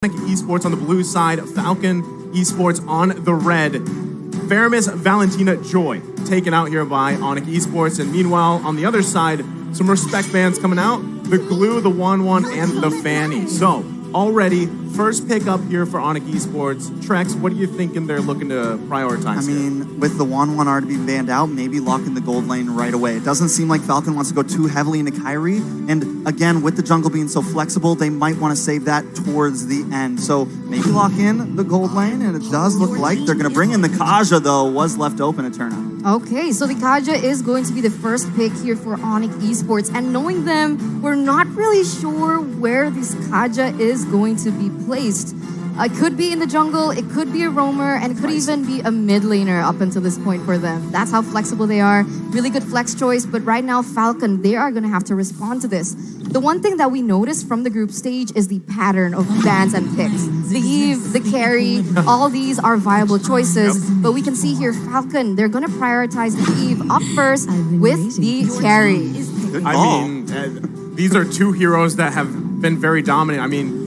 Esports on the blue side, Falcon Esports on the red. Faramis, Valentina, Joy taken out here by onic Esports. And meanwhile, on the other side, some respect bands coming out. The Glue, the 1-1, and the Fanny. So, already, first pick up here for onic Esports. Trex, what are you thinking they're looking to prioritize here? With the 1-1 already being banned out, maybe locking the gold lane right away. It doesn't seem like Falcon wants to go too heavily into Kairi. And again, with the jungle being so flexible, they might want to save that towards the end. So maybe lock in the gold lane, and it does look like they're going to bring in the Kaja, though, was left open a turn out. Okay, so the Kaja is going to be the first pick here for onic Esports. And knowing them, we're not really sure where this Kaja is going to be placed. It could be in the jungle, it could be a roamer, and it could even be a mid laner up until this point for them. That's how flexible they are. Really good flex choice, but right now Falcon, they are going to have to respond to this. The one thing that we noticed from the group stage is the pattern of bans and picks. The Eve, the carry, all these are viable choices, but we can see here Falcon, they're going to prioritize the Eve up first with the carry. These are two heroes that have been very dominant.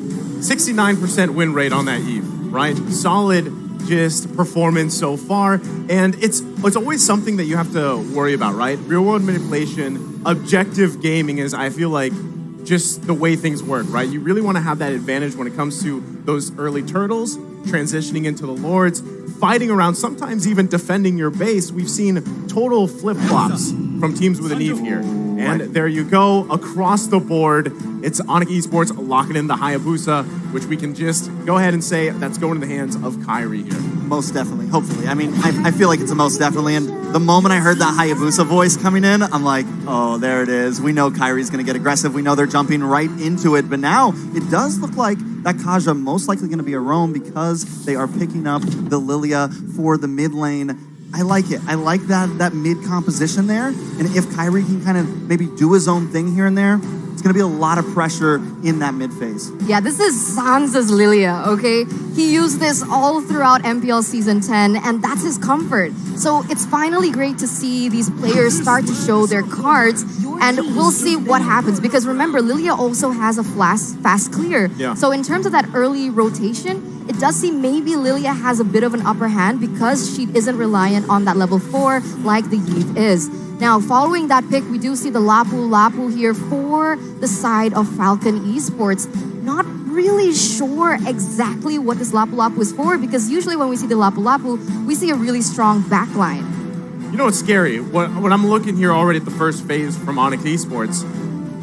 69% win rate on that Eve, right? Solid just performance so far. And it's always something that you have to worry about, right? Real world manipulation, objective gaming is, I feel like, just the way things work, right? You really want to have that advantage when it comes to those early turtles, transitioning into the lords, fighting around, sometimes even defending your base. We've seen total flip-flops from teams with an Eve here. And there you go, across the board, it's onic Esports locking in the Hayabusa, which we can just go ahead and say that's going in the hands of Kairi here. Most definitely, hopefully. I feel like it's a most definitely. And the moment I heard that Hayabusa voice coming in, I'm like, oh, there it is. We know Kairi's going to get aggressive. We know they're jumping right into it. But now it does look like that Kaja most likely going to be a roam because they are picking up the Lilia for the mid lane. I like it. I like that mid composition there. And if Kairi can kind of maybe do his own thing here and there, it's going to be a lot of pressure in that mid phase. Yeah, this is Sansa's Lilia, okay? He used this all throughout MPL Season 10, and that's his comfort. So it's finally great to see these players start to show their cards, and we'll see what happens. Because remember, Lilia also has a fast clear. Yeah. So in terms of that early rotation, it does seem maybe Lilia has a bit of an upper hand because she isn't reliant on that level 4 like the Eve is. Now, following that pick, we do see the Lapu here for the side of Falcon Esports. Not really sure exactly what this Lapu is for, because usually when we see the Lapu, we see a really strong backline. You know what's scary? When I'm looking here already at the first phase from onic Esports,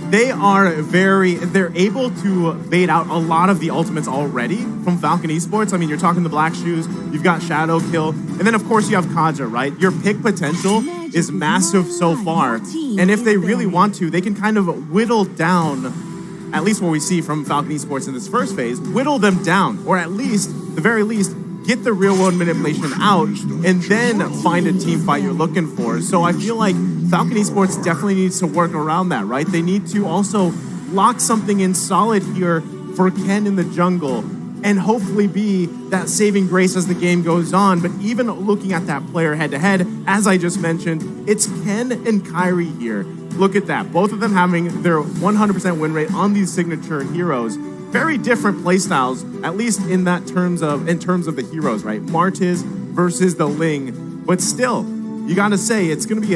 they're able to bait out a lot of the ultimates already from Falcon Esports. You're talking the Black Shoes, you've got Shadow Kill, and then of course you have Kaja, right? Your pick potential is massive so far, and if they really want to, they can kind of whittle down, at least what we see from Falcon Esports in this first phase, whittle them down, or at least, the very least, get the real world manipulation out, and then find a team fight you're looking for. So I feel like Falcon Esports definitely needs to work around that, right? They need to also lock something in solid here for Ken in the jungle, and hopefully be that saving grace as the game goes on. But even looking at that player head-to-head, as I just mentioned, it's Ken and Kairi here. Look at that. Both of them having their 100% win rate on these signature heroes. Very different playstyles, at least in terms of the heroes, right? Martiz versus the Ling. But still, you got to say, it's going to be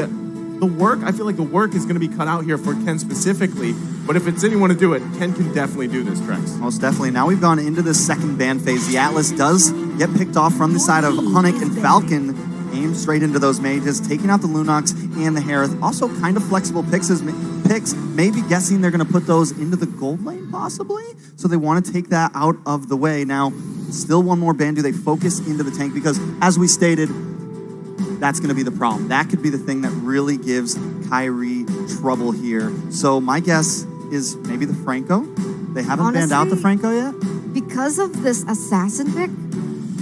the work. I feel like the work is going to be cut out here for Ken specifically. But if it's anyone to do it, Ken can definitely do this, Trex. Most definitely. Now we've gone into the second ban phase. The Atlas does get picked off from the side of onic, and Falcon aimed straight into those mages, taking out the Lunox and the Harith. Also kind of flexible picks, maybe guessing they're going to put those into the gold lane, possibly. So they want to take that out of the way. Now, still one more ban. Do they focus into the tank? Because as we stated, that's going to be the problem. That could be the thing that really gives Kairi trouble here. So my guess is maybe the Franco. They haven't banned out the Franco yet. Because of this assassin pick,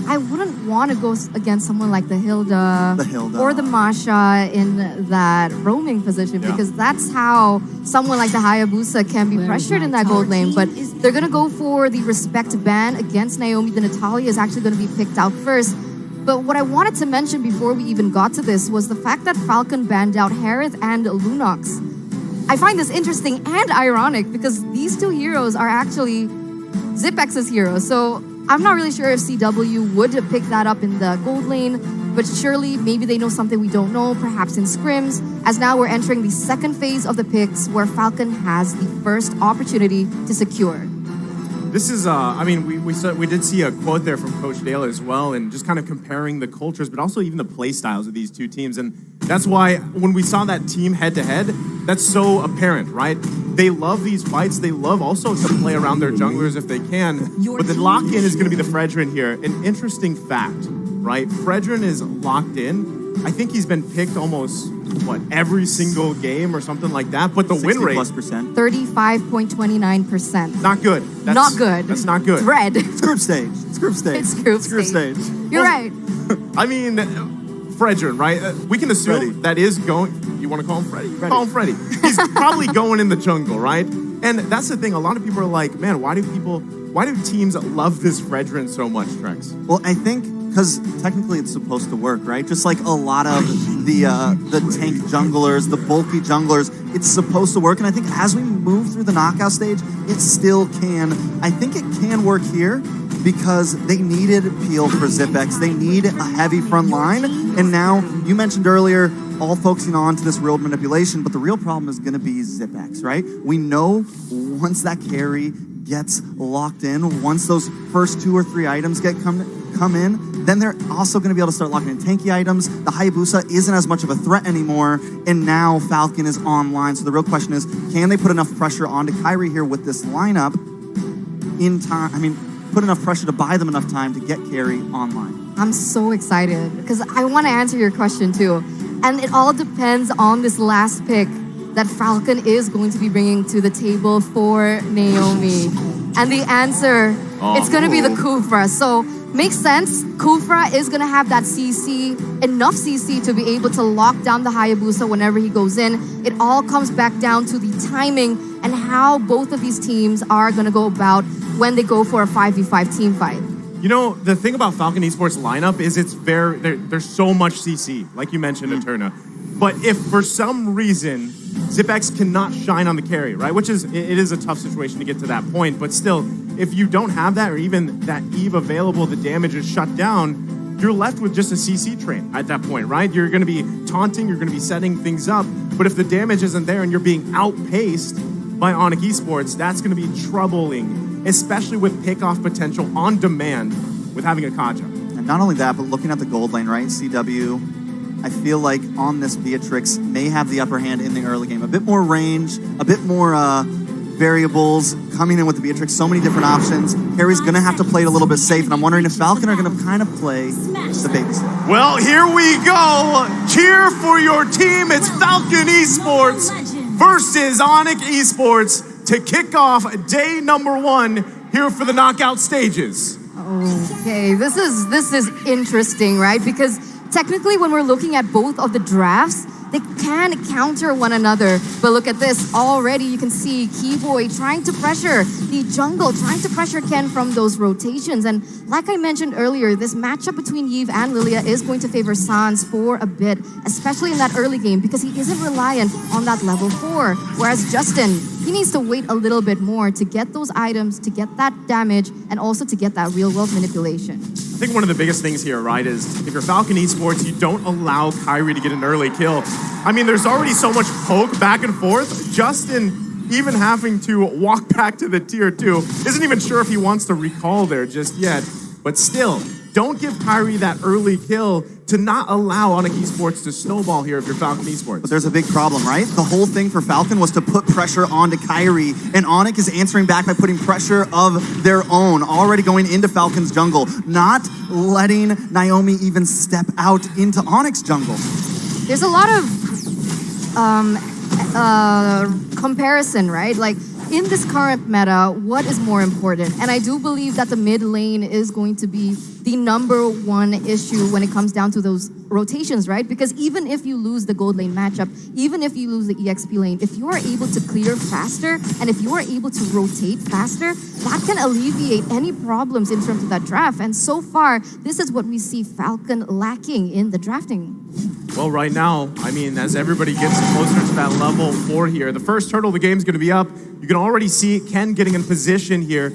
I wouldn't want to go against someone like the Hilda or the Masha in that roaming position, because that's how someone like the Hayabusa can be pressured in that gold lane. But they're going to go for the respect ban against Naomi. The Natalia is actually going to be picked out first. But what I wanted to mention before we even got to this was the fact that Falcon banned out Harith and Lunox. I find this interesting and ironic because these two heroes are actually Zipex's hero. So I'm not really sure if CW would pick that up in the gold lane, but surely maybe they know something we don't know, perhaps in scrims, as now we're entering the second phase of the picks where Falcon has the first opportunity to secure. This is, I mean, we did see a quote there from Coach Dale as well, and just kind of comparing the cultures, but also even the play styles of these two teams. And that's why when we saw that team head-to-head, that's so apparent, right? They love these fights. They love also to play around their junglers if they can. But the lock-in is going to be the Fredrin here. An interesting fact, right? Fredrin is locked in. I think he's been picked almost, every single game or something like that. But the win rate... 35.29%. Not good. Not good. That's not good. Red. It's group stage. It's group stage. It's group stage. You're right. I mean, Fredrin, right? We can assume Freddy. that is going... You want to call him Freddy? Call him Freddy. He's probably going in the jungle, right? And that's the thing. A lot of people are like, man, why do teams love this Fredrin so much, Trex? Well, I think because technically it's supposed to work, right? Just like a lot of the tank junglers, the bulky junglers, it's supposed to work. And I think as we move through the knockout stage, it still can. I think it can work here because they needed peel for Zipex. They need a heavy front line. And now, you mentioned earlier, all focusing on to this real manipulation, but the real problem is going to be Zipex, right? We know once that carry gets locked in, once those first 2 or 3 items come in, then they're also going to be able to start locking in tanky items. The Hayabusa isn't as much of a threat anymore, and now Falcon is online. So the real question is, can they put enough pressure onto Kyrie here with this lineup in time? I mean, put enough pressure to buy them enough time to get carry online. I'm so excited because I want to answer your question too. And it all depends on this last pick that Falcon is going to be bringing to the table for Naomi. And the answer, it's going to be the Kufra. So makes sense. Kufra is going to have that CC, enough CC to be able to lock down the Hayabusa whenever he goes in. It all comes back down to the timing and how both of these teams are going to go about when they go for a 5v5 team fight. You know, the thing about Falcon Esports lineup is there's so much CC, like you mentioned, Eterna. But if for some reason Zipex cannot shine on the carry, right? Which is, it is a tough situation to get to that point, but still, if you don't have that or even that Eve available, the damage is shut down, you're left with just a CC train at that point, right? You're going to be taunting, you're going to be setting things up, but if the damage isn't there and you're being outpaced by onic Esports, that's going to be troubling, especially with pick-off potential on demand with having a Kaja. And not only that, but looking at the gold lane, right? CW, I feel like on this Beatrix may have the upper hand in the early game. A bit more range, a bit more variables coming in with the Beatrix. So many different options. Harry's going to have to play it a little bit safe, and I'm wondering if Falcon are going to kind of play the babysitter. Well, here we go. Cheer for your team. It's Falcon Esports versus onic Esports to kick off day number 1 here for the knockout stages. Okay, this is interesting, right? Because technically, when we're looking at both of the drafts, they can counter one another. But look at this. Already you can see Keyboy trying to pressure the jungle, trying to pressure Ken from those rotations. And like I mentioned earlier, this matchup between Yves and Lilia is going to favor Sans for a bit, especially in that early game, because he isn't reliant on that level 4. Whereas Justin, he needs to wait a little bit more to get those items, to get that damage, and also to get that real-world manipulation. I think one of the biggest things here, right, is if you're Falcon Esports, you don't allow Kyrie to get an early kill. I mean, there's already so much poke back and forth. Justin, even having to walk back to the tier 2, isn't even sure if he wants to recall there just yet. But still, don't give Kyrie that early kill to not allow onic Esports to snowball here if you're Falcon Esports. But there's a big problem, right? The whole thing for Falcon was to put pressure onto Kyrie, and onic is answering back by putting pressure of their own, already going into Falcon's jungle, not letting Naomi even step out into onyc's jungle. There's a lot of comparison, right? Like, in this current meta, what is more important? And I do believe that the mid lane is going to be the #1 issue when it comes down to those rotations, right? Because even if you lose the gold lane matchup, even if you lose the EXP lane, if you are able to clear faster and if you are able to rotate faster, that can alleviate any problems in terms of that draft. And so far, this is what we see Falcon lacking in the drafting. Well, right now, I mean, as everybody gets closer to that level 4 here, the first hurdle of the game is going to be up. You can already see Ken getting in position here.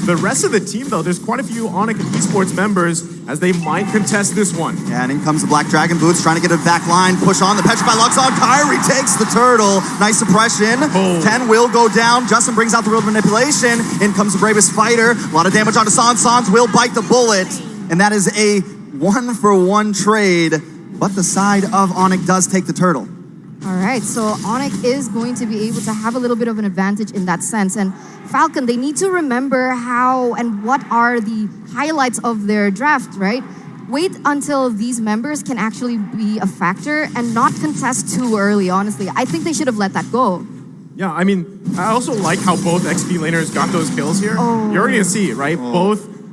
The rest of the team, though, there's quite a few onic esports members as they might contest this one. Yeah, and in comes the Black Dragon Boots trying to get a back line, push on the Petrify locks on. Kyrie takes the turtle. Nice suppression. Oh. 10 will go down. Justin brings out the real manipulation. In comes the bravest fighter. A lot of damage onto Sans. Sans will bite the bullet. And that is a 1-for-1 trade. But the side of onic does take the turtle. All right, so onic is going to be able to have a little bit of an advantage in that sense. And Falcon, they need to remember how and what are the highlights of their draft, right? Wait until these members can actually be a factor and not contest too early, honestly. I think they should have let that go. Yeah, I mean, I also like how both XP laners got those kills here. Oh. You're already going to see, right?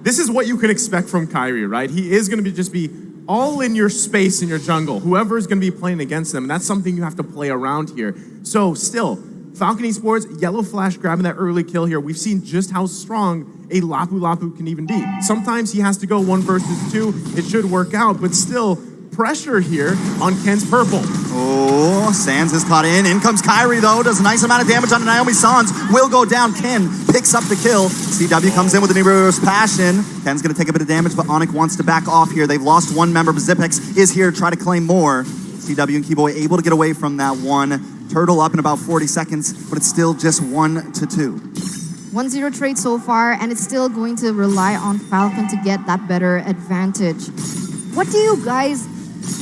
This is what you can expect from Kyrie, right? He is going to just be all in your space in your jungle. Whoever is going to be playing against them, and that's something you have to play around here. So still, Falcon Esports, Yellow Flash grabbing that early kill here. We've seen just how strong a Lapu Lapu can even be. Sometimes he has to go 1 versus 2. It should work out, but still, pressure here on Ken's purple. Oh, Sans is caught in. In comes Kyrie, though. Does a nice amount of damage on Naomi. Sans will go down. Ken picks up the kill. CW comes in with an Inebrious Passion. Ken's going to take a bit of damage, but onic wants to back off here. They've lost 1 member, but Zipex is here to try to claim more. CW and Keyboy able to get away from that one. Turtle up in about 40 seconds, but it's still just 1-2. 1-0 trade so far, and it's still going to rely on Falcon to get that better advantage. What do you guys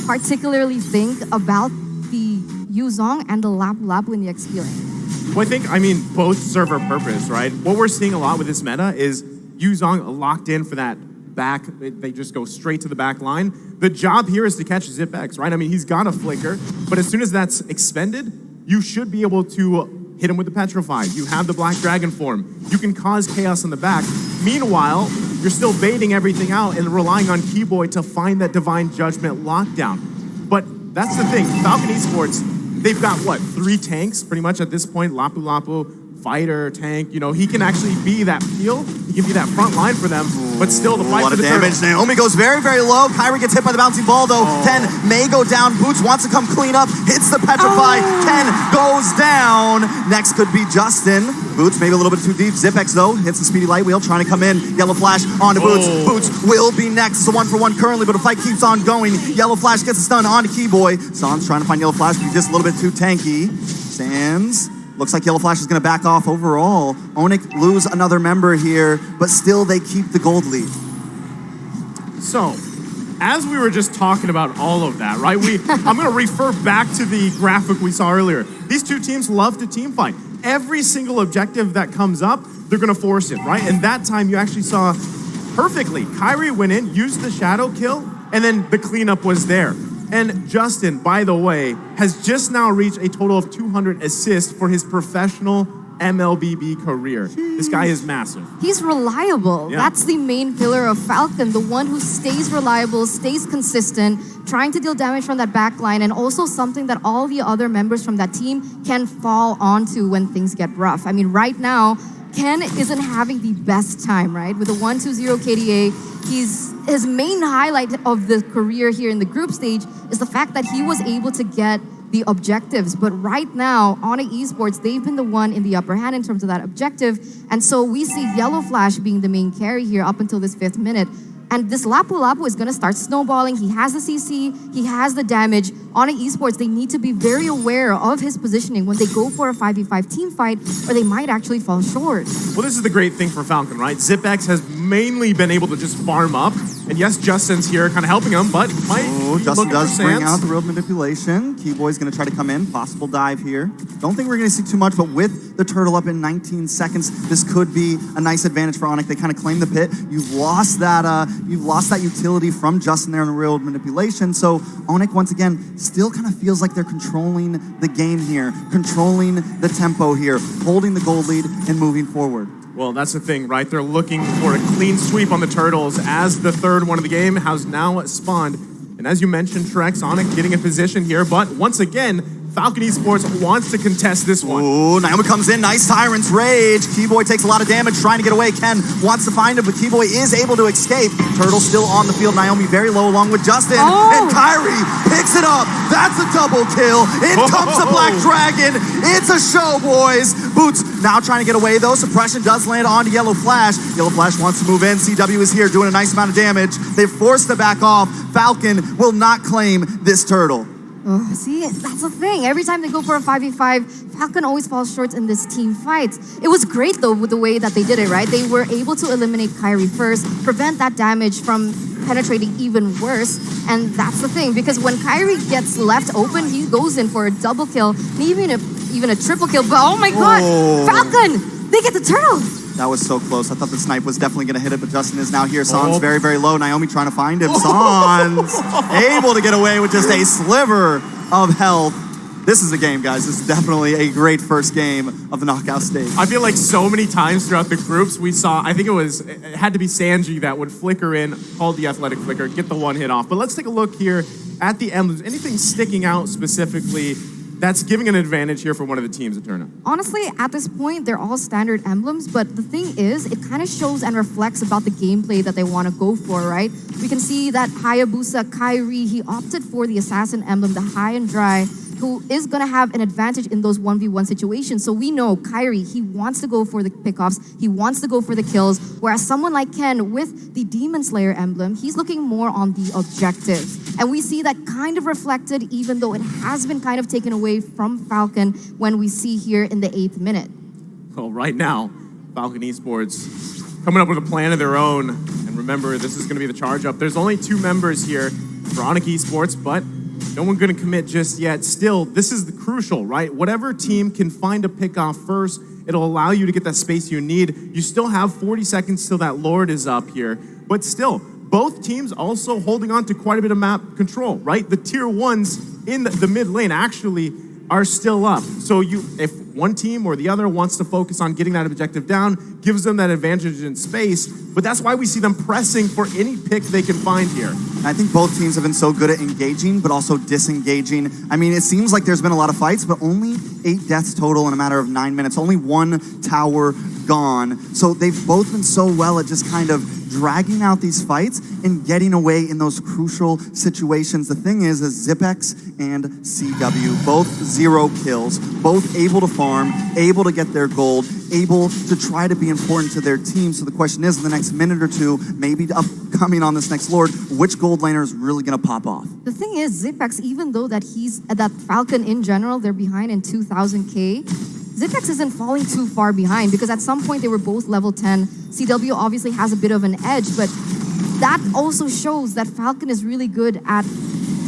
particularly think about the Yuzong and the Lapu Lapu in the XP lane? Well, I mean, both serve a purpose, right? What we're seeing a lot with this meta is Yuzong locked in for that back. They just go straight to the back line. The job here is to catch Zipex, right? I mean, he's got a flicker, but as soon as that's expended, you should be able to hit him with the Petrify. You have the Black Dragon form. You can cause chaos in the back. Meanwhile, you're still baiting everything out and relying on Keyboy to find that Divine Judgment lockdown. But that's the thing. Falcon Esports, they've got, what, 3 tanks pretty much at this point. Lapu Lapu, fighter, tank. You know, he can actually be that peel. He can be that front line for them, but still the fight for the damage. turtle. Naomi goes very, very low. Kyrie gets hit by the bouncing ball, though. Ken may go down. Boots wants to come clean up. Hits the Petrify. Ken goes down. Next could be Justin. Boots maybe a little bit too deep. Zipex, though, hits the speedy light wheel, trying to come in. Yellow Flash onto Boots. Boots will be next. It's a 1-for-1 currently, but the fight keeps on going. Yellow Flash gets a stun onto Keyboy. Sans trying to find Yellow Flash, but he's just a little bit too tanky. Sans. Looks like Yellow Flash is going to back off overall. onic lose another member here, but still they keep the gold lead. So, as we were just talking about all of that, right? I'm going to refer back to the graphic we saw earlier. These two teams love to team fight. Every single objective that comes up, they're going to force it, right? And that time you actually saw perfectly. Kyrie went in, used the shadow kill, and then the cleanup was there. And Justin, by the way, has just now reached a total of 200 assists for his professional MLBB career. This guy is massive. He's reliable. Yeah. That's the main pillar of Falcon, the one who stays reliable, stays consistent, trying to deal damage from that back line, and also something that all the other members from that team can fall onto when things get rough. I mean, right now, Ken isn't having the best time, right? With a 1-2-0 KDA, his main highlight of the career here in the group stage is the fact that he was able to get the objectives. But right now, onic Esports, they've been the one in the upper hand in terms of that objective. And so we see Yellow Flash being the main carry here up until this 5th minute. And this Lapu Lapu is going to start snowballing. He has the CC, he has the damage. onic Esports, they need to be very aware of his positioning when they go for a 5v5 team fight, or they might actually fall short. Well, this is the great thing for Falcon, right? Zipex has mainly been able to just farm up. And yes, Justin's here kind of helping him, but he might be Justin looking does for bring Sans. out the real manipulation. Keyboy's going to try to come in. Possible dive here. Don't think we're going to see too much, but with the turtle up in 19 seconds, this could be a nice advantage for onic. They kind of claim the pit. You've lost that utility from Justin there in the real manipulation. So onic, once again, still kind of feels like they're controlling the game here, controlling the tempo here, holding the gold lead and moving forward. Well, that's the thing, right? They're looking for a clean sweep on the Turtles as the 3rd one of the game has now spawned. And as you mentioned, Trex, onic getting a position here, but once again, Falcon Esports wants to contest this one. Ooh, Naomi comes in, nice Tyrant's Rage. Keyboy takes a lot of damage trying to get away. Ken wants to find him, but Keyboy is able to escape. Turtle still on the field. Naomi very low along with Justin. And Kyrie picks it up. That's a double kill. In comes the Black Dragon. It's a show, boys. Boots now trying to get away though. Suppression does land onto Yellow Flash. Yellow Flash wants to move in. CW is here doing a nice amount of damage. They've forced to back off. Falcon will not claim this turtle. Oh, see, that's the thing. Every time they go for a 5v5, Falcon always falls short in this team fight. It was great, though, with the way that they did it, right? They were able to eliminate Kyrie first, prevent that damage from penetrating even worse. And that's the thing, because when Kyrie gets left open, he goes in for a double kill, even a triple kill. But oh my god, Falcon, they get the turtle. That was so close. I thought the snipe was definitely going to hit it, but Justin is now here. Sans very, very low. Naomi trying to find him. Sans able to get away with just a sliver of health. This is a game, guys. This is definitely a great first game of the knockout stage. I feel like so many times throughout the groups we saw, I think it had to be Sanji that would flicker in, called the athletic flicker, get the one hit off. But let's take a look here at the emblems. Anything sticking out specifically that's giving an advantage here for one of the teams, Eterna? Honestly, at this point, they're all standard emblems, but the thing is, it kind of shows and reflects about the gameplay that they want to go for, right? We can see that Hayabusa Kyrie, he opted for the assassin emblem, the high and dry, who is going to have an advantage in those 1v1 situations. So we know Kyrie, he wants to go for the pickoffs, he wants to go for the kills, whereas someone like Ken with the Demon Slayer emblem, he's looking more on the objectives. And we see that kind of reflected, even though it has been kind of taken away from Falcon when we see here in the 8th minute. Well, right now, Falcon Esports coming up with a plan of their own. And remember, this is going to be the charge up. There's only 2 members here for onic Esports, but no one going to commit just yet. Still, this is the crucial, right? Whatever team can find a pick-off first, it'll allow you to get that space you need. You still have 40 seconds till that Lord is up here. But still, both teams also holding on to quite a bit of map control, right? The tier 1s in the mid lane actually are still up. So if one team or the other wants to focus on getting that objective down, gives them that advantage in space. But that's why we see them pressing for any pick they can find here. I think both teams have been so good at engaging, but also disengaging. I mean, it seems like there's been a lot of fights, but only 8 deaths total in a matter of 9 minutes. Only 1 tower gone. So they've both been so well at just kind of dragging out these fights and getting away in those crucial situations. The thing is Zipex and CW, both 0 kills, both able to farm, able to get their gold, able to try to be important to their team. So the question is, in the next minute or two, maybe upcoming on this next Lord, which gold laner is really going to pop off? The thing is, Zipex, even though that Falcon in general, they're behind in 2000K, Zipex isn't falling too far behind because at some point they were both level 10. CW obviously has a bit of an edge, but that also shows that Falcon is really good at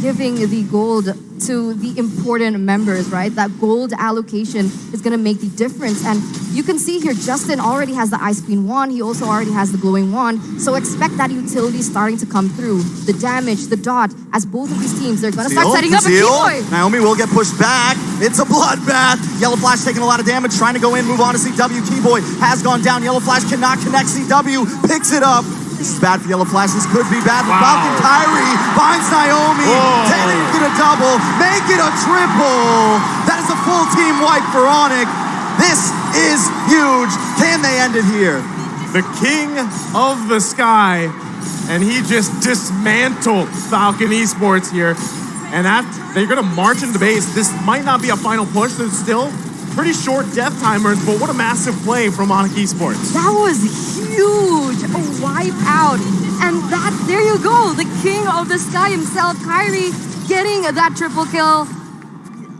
giving the gold to the important members, right? That gold allocation is going to make the difference. And you can see here, Justin already has the Ice Queen wand. He also already has the glowing wand. So expect that utility starting to come through. The damage, the dot, as both of these teams, they're going to start setting up a Keyboy. Naomi will get pushed back. It's a bloodbath. Yellow Flash taking a lot of damage, trying to go in, move on to CW. Keyboy has gone down. Yellow Flash cannot connect. CW picks it up. This is bad for Yellow Flash. This could be bad for Falcon. Kyrie finds Naomi. Take it a double. Make it a triple. That is a full team wipe for onic. This is huge. Can they end it here? The king of the sky. And he just dismantled Falcon Esports here. And they're going to march into base. This might not be a final push. There's still pretty short death timers, but what a massive play from onic Esports. That was huge. A wipe out. And there you go. The king of the sky himself, Kyrie, getting that triple kill.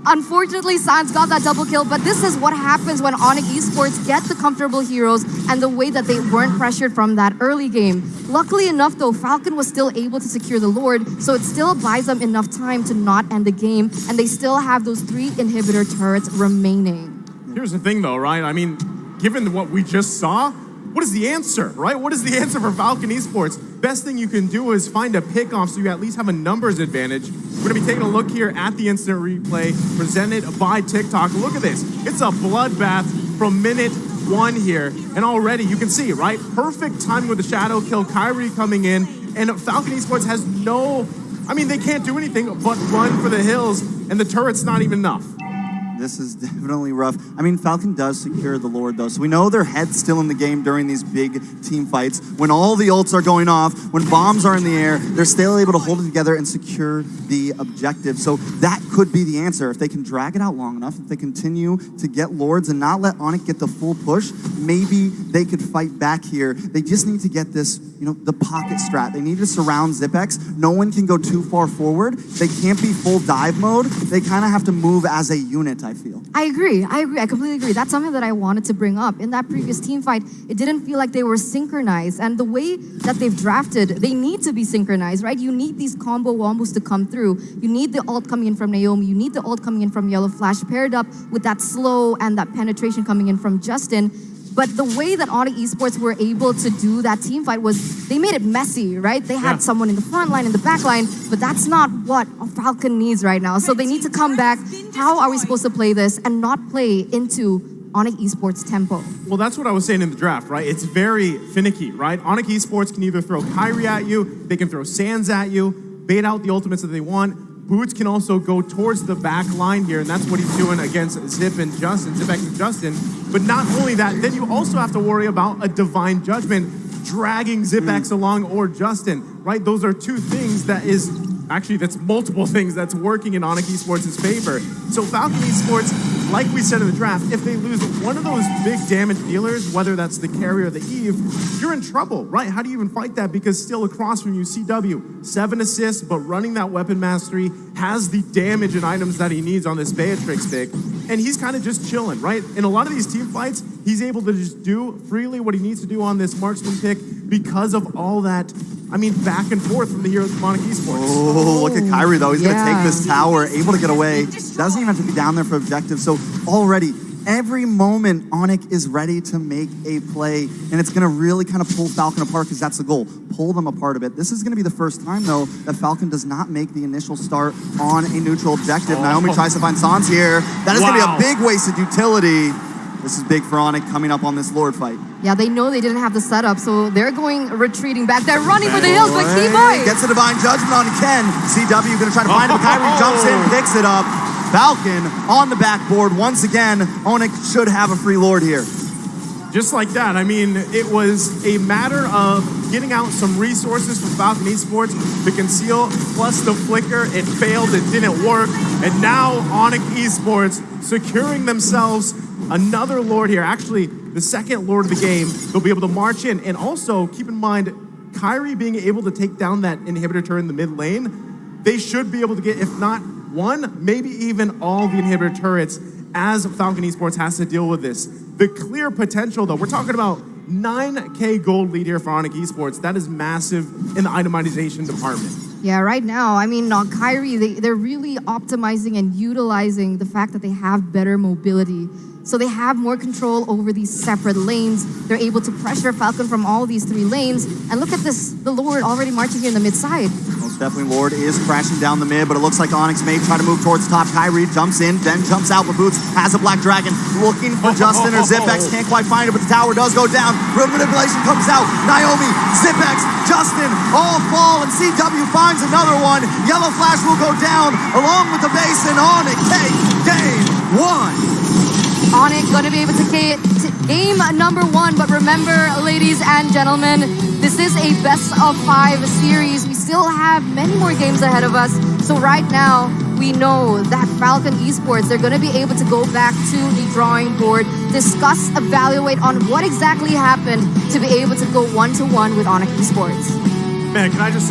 Unfortunately, Sans got that double kill, but this is what happens when onic Esports get the comfortable heroes and the way that they weren't pressured from that early game. Luckily enough, though, Falcon was still able to secure the Lord, so it still buys them enough time to not end the game, and they still have those 3 inhibitor turrets remaining. Here's the thing, though, right? I mean, given what we just saw, what is the answer, right? What is the answer for Falcon Esports? Best thing you can do is find a pick-off so you at least have a numbers advantage. We're going to be taking a look here at the instant replay presented by TikTok. Look at this. It's a bloodbath from minute 1 here. And already you can see, right? Perfect timing with the shadow kill. Kyrie coming in. And Falcon Esports has they can't do anything but run for the hills. And the turret's not even enough. This is definitely rough. I mean, Falcon does secure the Lord, though, so we know their head's still in the game during these big team fights. When all the ults are going off, when bombs are in the air, they're still able to hold it together and secure the objective. So that could be the answer. If they can drag it out long enough, if they continue to get Lords and not let onic get the full push, maybe they could fight back here. They just need to get this, the pocket strat. They need to surround Zipex. No one can go too far forward. They can't be full dive mode. They kind of have to move as a unit, I feel. I agree. I completely agree. That's something that I wanted to bring up. In that previous team fight, it didn't feel like they were synchronized. And the way that they've drafted, they need to be synchronized, right? You need these combo wombos to come through. You need the ult coming in from Naomi. You need the ult coming in from Yellow Flash, paired up with that slow and that penetration coming in from Justin. But the way that onic Esports were able to do that team fight was they made it messy, right? They had someone in the front line, in the back line, but that's not what a Falcon needs right now. So they need to come back. How are we supposed to play this and not play into onic Esports tempo? Well, that's what I was saying in the draft, right? It's very finicky, right? onic Esports can either throw Kyrie at you, they can throw Sands at you, bait out the ultimates that they want. Boots can also go towards the back line here, and that's what he's doing against Zipex and Justin. But not only that, then you also have to worry about a Divine Judgment dragging Zipex along or Justin, right? Those are two things that's multiple things that's working in onic Esports' favor. So Falcon Esports, like we said in the draft, if they lose one of those big damage dealers, whether that's the carry or the Eve, you're in trouble, right? How do you even fight that? Because still across from you, CW, 7 assists, but running that weapon mastery, has the damage and items that he needs on this Beatrix pick, and he's kind of just chilling, right? In a lot of these team fights, he's able to just do freely what he needs to do on this marksman pick because of all that, back and forth from the heroes of onic Esports. Oh, look at Kyrie, though. He's going to take this tower, able to get away. Doesn't even have to be down there for objective. So already, every moment, onic is ready to make a play, and it's going to really kind of pull Falcon apart because that's the goal. Pull them apart a bit. This is going to be the first time, though, that Falcon does not make the initial start on a neutral objective. Naomi tries to find Sans here. That is going to be a big wasted utility. This is big for onic coming up on this Lord fight. Yeah, they know they didn't have the setup, so they're retreating back. They're running for the hills like T-Boy. Gets a Divine Judgment on Ken. CW going to try to find him. Kyrie jumps in, picks it up. Falcon on the backboard. Once again, onic should have a free Lord here. Just like that. It was a matter of getting out some resources from Falcon Esports. The conceal plus the flicker, it failed, it didn't work. And now onic Esports securing themselves another Lord here. Actually, the second Lord of the game. They'll be able to march in. And also, keep in mind, Kyrie being able to take down that inhibitor turret in the mid lane, they should be able to get, if not one, maybe even all the inhibitor turrets as Falcon Esports has to deal with this. The clear potential, though, we're talking about 9K gold lead here for onic Esports. That is massive in the itemization department. Yeah, right now, Kyrie, they're really optimizing and utilizing the fact that they have better mobility. So they have more control over these separate lanes. They're able to pressure Falcon from all these 3 lanes. And look at this, the Lord already marching here in the mid side. Most definitely Lord is crashing down the mid, but it looks like onyx may try to move towards top. Kyrie jumps in, then jumps out, but Boots has a Black Dragon looking for Justin or Zipex. Can't quite find it, but the tower does go down. Road manipulation comes out. Naomi, Zipex, Justin all fall, and CW finds another one. Yellow Flash will go down along with the base, and onic take game 1. onic going to be able to game number 1, but remember, ladies and gentlemen, this is a best of 5 series. We still have many more games ahead of us. So right now, we know that Falcon Esports, they're going to be able to go back to the drawing board, discuss, evaluate on what exactly happened to be able to go 1-1 with onic Esports. Man, can I just